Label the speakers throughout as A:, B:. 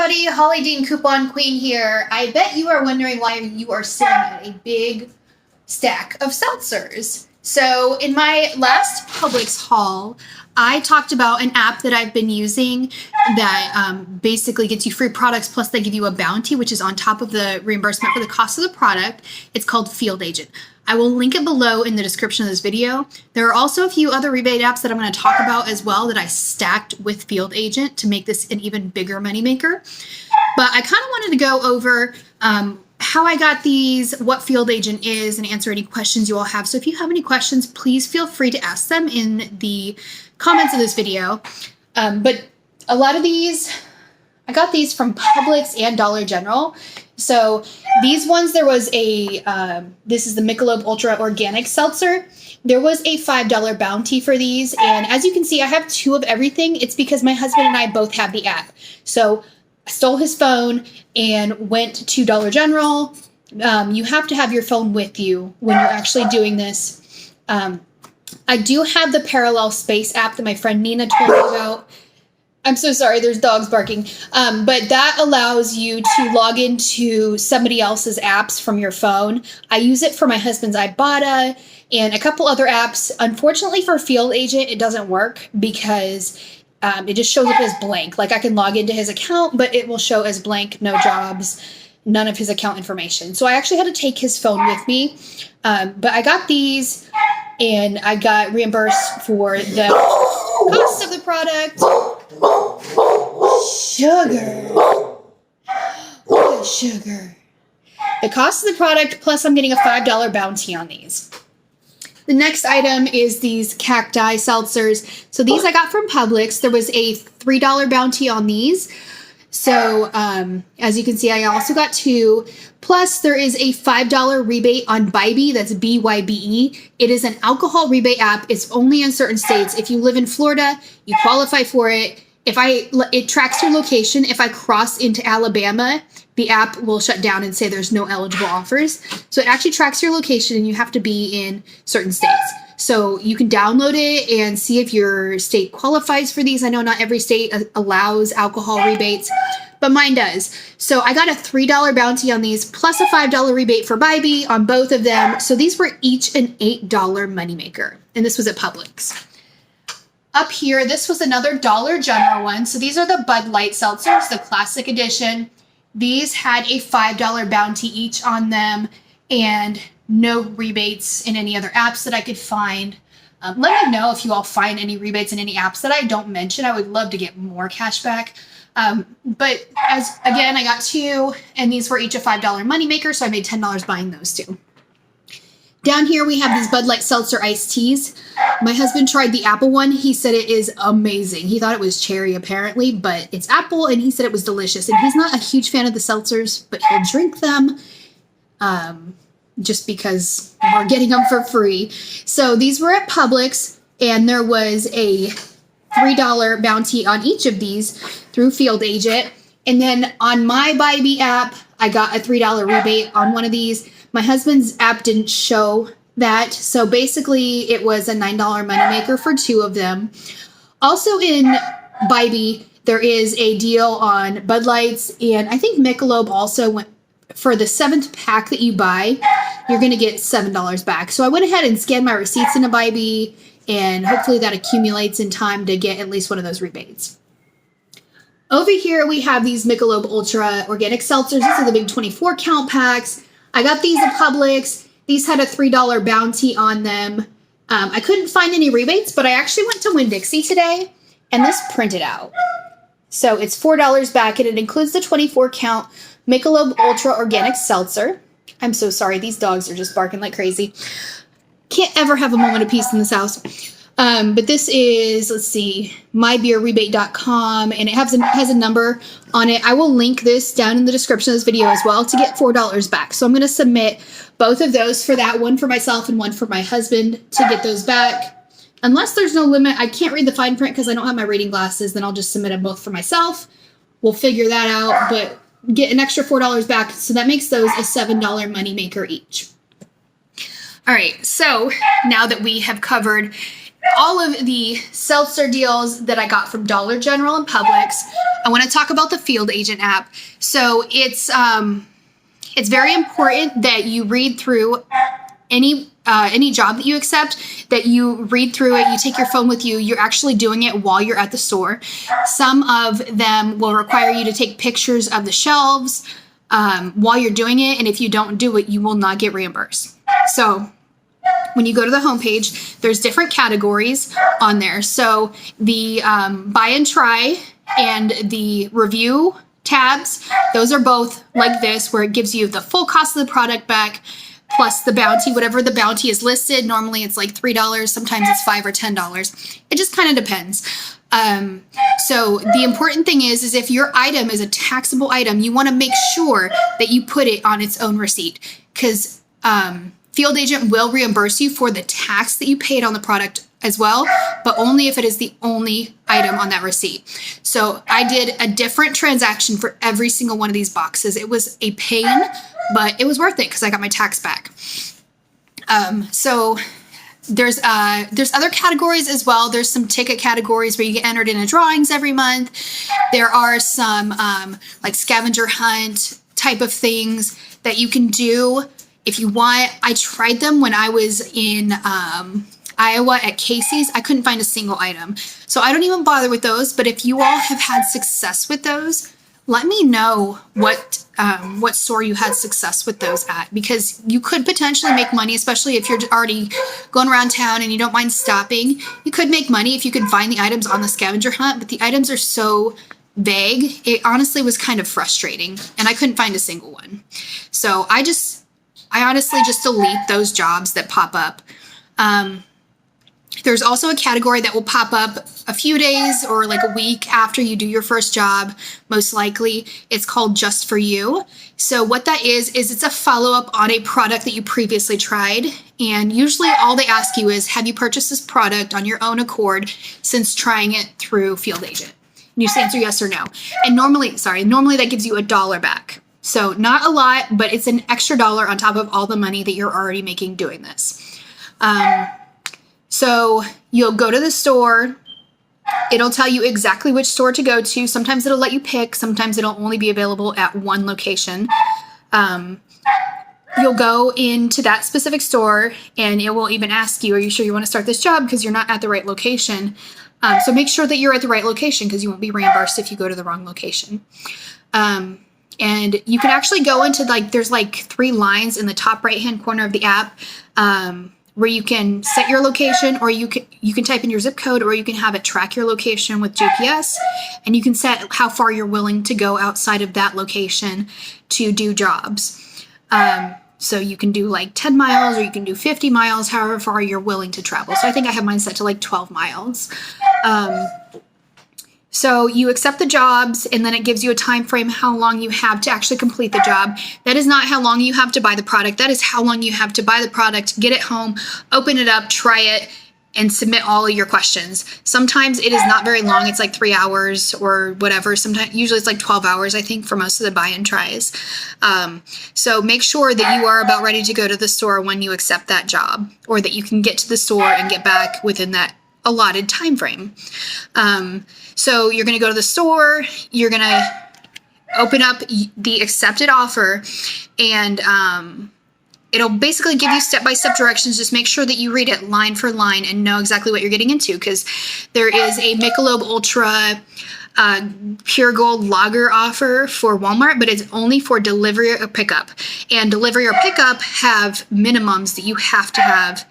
A: everybody, Holly Dean Coupon Queen here. I bet you are wondering why you are staring at a big stack of seltzers. So in my last Publix haul, I talked about an app that I've been using that basically gets you free products, plus they give you a bounty, which is on top of the reimbursement for the cost of the product. It's called Field Agent. I will link it below in the description of this video. There are also a few other rebate apps that I'm going to talk about as well that I stacked with Field Agent to make this an even bigger moneymaker. But I kind of wanted to go over how I got these, what Field Agent is, and answer any questions you all have. So if you have any questions, please feel free to ask them in the comments of this video. But a lot of these, I got these from Publix and Dollar General. So these ones, there was a, this is the Michelob Ultra Organic Seltzer. There was a $5 bounty for these. And as you can see, I have two of everything. It's because my husband and I both have the app. So I stole his phone and went to Dollar General. You have to have your phone with you when you're actually doing this. I do have the Parallel Space app that my friend Nina told me about. I'm so sorry, there's dogs barking. But that allows you to log into somebody else's apps from your phone. I use it for my husband's Ibotta and a couple other apps. Unfortunately for Field Agent, it doesn't work because it just shows up as blank. Like I can log into his account, but it will show as blank, no jobs, none of his account information. So I actually had to take his phone with me. But I got these and I got reimbursed for the cost of the product. Sugar. What is sugar? The cost of the product, plus I'm getting a $5 bounty on these. The next item is these cacti seltzers. So these I got from Publix. There was a $3 bounty on these. So as you can see, I also got two. Plus there is a $5 rebate on Bybe. That's BYBE. It is an alcohol rebate app. It's only in certain states. If you live in Florida, you qualify for it. It tracks your location. If I cross into Alabama, the app will shut down and say there's no eligible offers. So it actually tracks your location and you have to be in certain states. So you can download it and see if your state qualifies for these. I know not every state allows alcohol rebates, but mine does. So I got a $3 bounty on these plus a $5 rebate for Bybe on both of them. So these were each an $8 moneymaker. And this was at Publix. Up here, this was another Dollar General one. So these are the Bud Light seltzers, the classic edition. These had a $5 bounty each on them and no rebates in any other apps that I could find. Let me know if you all find any rebates in any apps that I don't mention. I would love to get more cash back. But again, I got two and these were each a $5 moneymaker. So I made $10 buying those two. Down here, we have these Bud Light Seltzer iced teas. My husband tried the apple one. He said it is amazing. He thought it was cherry, apparently, but it's apple, and he said it was delicious. And he's not a huge fan of the seltzers, but he'll drink them just because we're getting them for free. So these were at Publix, and there was a $3 bounty on each of these through Field Agent. And then on my Bybe app, I got a $3 rebate on one of these. My husband's app didn't show that. So basically it was a $9 moneymaker for two of them. Also in Bybe, there is a deal on Bud Lights, and I think Michelob also went for the 7th pack that you buy, you're going to get $7 back. So I went ahead and scanned my receipts into Bybe, and hopefully that accumulates in time to get at least one of those rebates. Over here, we have these Michelob Ultra Organic Seltzers. These are the big 24 count packs. I got these at Publix. These had a $3 bounty on them. I couldn't find any rebates, but I actually went to Winn-Dixie today, and this printed out. So it's $4 back, and it includes the 24 count Michelob Ultra Organic Seltzer. I'm so sorry. These dogs are just barking like crazy. Can't ever have a moment of peace in this house. But this is, let's see, mybeerrebate.com, and it has a number on it. I will link this down in the description of this video as well to get $4 back. So I'm going to submit both of those for that, one for myself and one for my husband to get those back. Unless there's no limit, I can't read the fine print because I don't have my reading glasses, then I'll just submit them both for myself. We'll figure that out, but get an extra $4 back. So that makes those a $7 moneymaker each. All right, so now that we have covered all of the seltzer deals that I got from Dollar General and Publix, I want to talk about the Field Agent app. So it's very important that you read through any job that you accept, that you read through it, you take your phone with you, you're actually doing it while you're at the store. Some of them will require you to take pictures of the shelves while you're doing it, and if you don't do it, you will not get reimbursed. So when you go to the homepage, there's different categories on there. So the buy and try and the review tabs, those are both like this, where it gives you the full cost of the product back, plus the bounty, whatever the bounty is listed. Normally it's like $3, sometimes it's $5 or $10. It just kind of depends. So the important thing is if your item is a taxable item, you want to make sure that you put it on its own receipt, because Field Agent will reimburse you for the tax that you paid on the product as well, but only if it is the only item on that receipt. So I did a different transaction for every single one of these boxes. It was a pain, but it was worth it because I got my tax back. So there's other categories as well. There's some ticket categories where you get entered into drawings every month. There are some like scavenger hunt type of things that you can do if you want. I tried them when I was in Iowa at Casey's. I couldn't find a single item. So I don't even bother with those. But if you all have had success with those, let me know what store you had success with those at, because you could potentially make money, especially if you're already going around town and you don't mind stopping. You could make money if you could find the items on the scavenger hunt, but the items are so vague. It honestly was kind of frustrating, and I couldn't find a single one. So I honestly just delete those jobs that pop up. There's also a category that will pop up a few days or like a week after you do your first job, most likely. It's called Just For You. So what that is it's a follow-up on a product that you previously tried. And usually all they ask you is, have you purchased this product on your own accord since trying it through Field Agent? And you just answer yes or no. And normally that gives you $1 back. So not a lot, but it's an extra $1 on top of all the money that you're already making doing this. So you'll go to the store. It'll tell you exactly which store to go to. Sometimes it'll let you pick. Sometimes it'll only be available at one location. You'll go into that specific store, and it will even ask you, are you sure you want to start this job? Because you're not at the right location. So make sure that you're at the right location, because you won't be reimbursed if you go to the wrong location. And you can actually go into there's 3 lines in the top right-hand corner of the app, where you can set your location, or you can type in your zip code, or you can have it track your location with GPS, and you can set how far you're willing to go outside of that location to do jobs. So you can do 10 miles, or you can do 50 miles, however far you're willing to travel. So I think I have mine set to 12 miles. So you accept the jobs, and then it gives you a time frame how long you have to actually complete the job. That is not how long you have to buy the product. That is how long you have to buy the product, get it home, open it up, try it, and submit all of your questions. Sometimes it is not very long. It's 3 hours or whatever. Usually it's 12 hours, I think, for most of the buy and tries. So make sure that you are about ready to go to the store when you accept that job, or that you can get to the store and get back within that allotted time frame. So you're going to go to the store, you're going to open up the accepted offer, and it'll basically give you step-by-step directions. Just make sure that you read it line for line and know exactly what you're getting into, because there is a Michelob Ultra Pure Gold Lager offer for Walmart, but it's only for delivery or pickup. And delivery or pickup have minimums that you have to have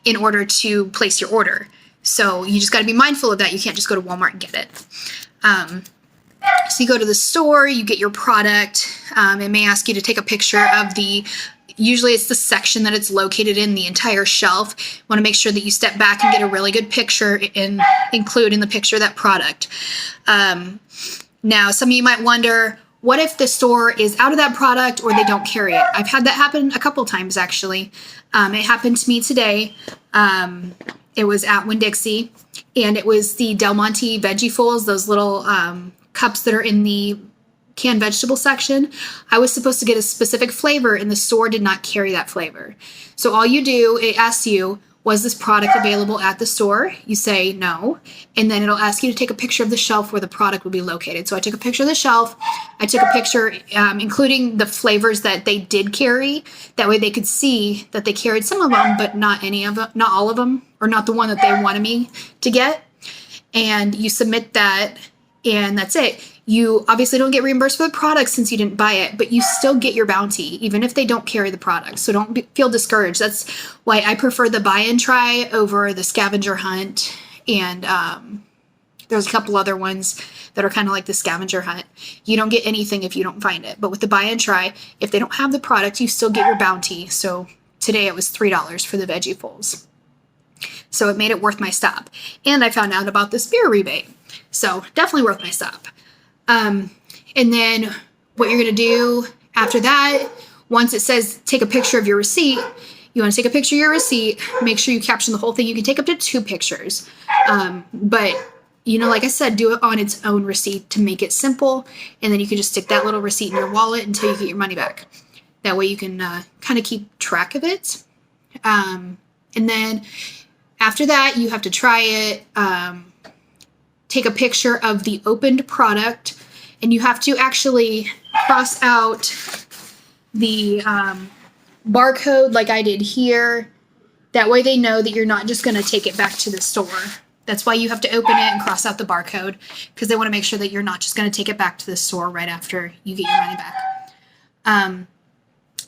A: in order to place your order. So you just got to be mindful of that. You can't just go to Walmart and get it. So you go to the store, you get your product. It may ask you to take a picture of usually it's the section that it's located in, the entire shelf. You want to make sure that you step back and get a really good picture and include in the picture that product. Now, some of you might wonder, what if the store is out of that product or they don't carry it? I've had that happen a couple times, actually. It happened to me today. It was at Winn-Dixie, and it was the Del Monte Veggie Fulls, those little cups that are in the canned vegetable section. I was supposed to get a specific flavor, and the store did not carry that flavor. So all you do, it asks you, was this product available at the store? You say no. And then it'll ask you to take a picture of the shelf where the product will be located. So I took a picture of the shelf. I took a picture, including the flavors that they did carry. That way they could see that they carried some of them, but not any of them, not all of them, or not the one that they wanted me to get. And you submit that, and that's it. You obviously don't get reimbursed for the product since you didn't buy it, but you still get your bounty, even if they don't carry the product. So don't feel discouraged. That's why I prefer the buy and try over the scavenger hunt. And there's a couple other ones that are kind of like the scavenger hunt. You don't get anything if you don't find it. But with the buy and try, if they don't have the product, you still get your bounty. So today it was $3 for the veggie fulls. So it made it worth my stop. And I found out about this beer rebate. So definitely worth my stop. And then what you're going to do after that, once it says take a picture of your receipt, you want to take a picture of your receipt, make sure you caption the whole thing. You can take up to 2 pictures. But, you know, like I said, do it on its own receipt to make it simple. And then you can just stick that little receipt in your wallet until you get your money back. That way you can kind of keep track of it. And then after that, you have to try it. Take a picture of the opened product, and you have to actually cross out the barcode like I did here. That way they know that you're not just going to take it back to the store. That's why you have to open it and cross out the barcode, because they want to make sure that you're not just going to take it back to the store right after you get your money back.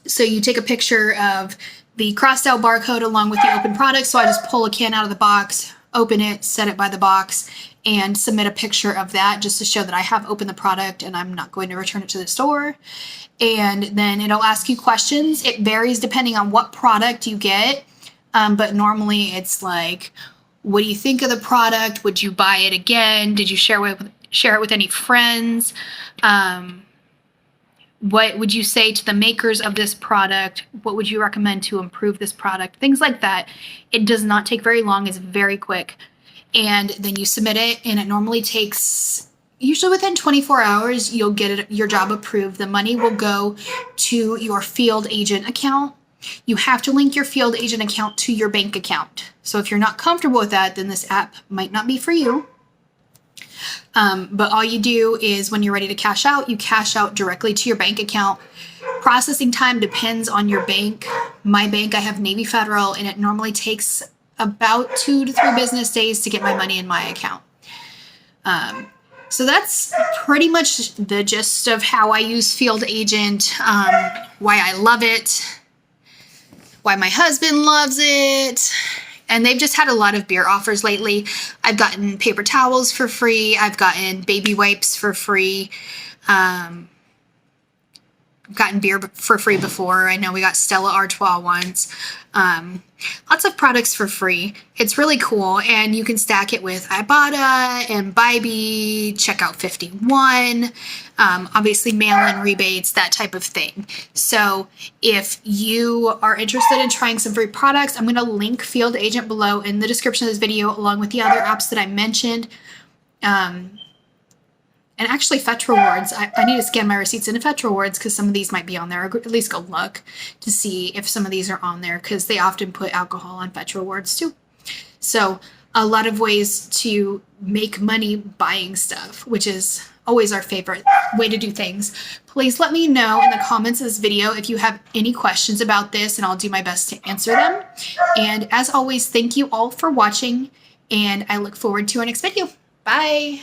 A: So you take a picture of the crossed out barcode along with the open product. So I just pull a can out of the box, open it, set it by the box, and submit a picture of that just to show that I have opened the product and I'm not going to return it to the store. And then it'll ask you questions. It varies depending on what product you get. But normally it's like, what do you think of the product? Would you buy it again? Did you share it with any friends? What would you say to the makers of this product? What would you recommend to improve this product? Things like that. It does not take very long. It's very quick. And then you submit it, and it normally takes, usually within 24 hours, you'll get your job approved. The money will go to your field agent account. You have to link your field agent account to your bank account. So if you're not comfortable with that, then this app might not be for you. But all you do is when you're ready to cash out, you cash out directly to your bank account. Processing time depends on your bank. My bank, I have Navy Federal, and it normally takes about 2 to 3 business days to get my money in my account. So that's pretty much the gist of how I use Field Agent, why I love it, why my husband loves it. And they've just had a lot of beer offers lately. I've gotten paper towels for free. I've gotten baby wipes for free. Gotten beer for free before. I know we got Stella Artois once. Lots of products for free. It's really cool, and you can stack it with Ibotta and Bybee, Checkout 51, obviously mail-in rebates, that type of thing. So if you are interested in trying some free products, I'm going to link Field Agent below in the description of this video, along with the other apps that I mentioned. And actually, Fetch Rewards. I need to scan my receipts into Fetch Rewards because some of these might be on there. Or at least go look to see if some of these are on there, because they often put alcohol on Fetch Rewards too. So a lot of ways to make money buying stuff, which is always our favorite way to do things. Please let me know in the comments of this video if you have any questions about this, and I'll do my best to answer them. And as always, thank you all for watching, and I look forward to our next video. Bye!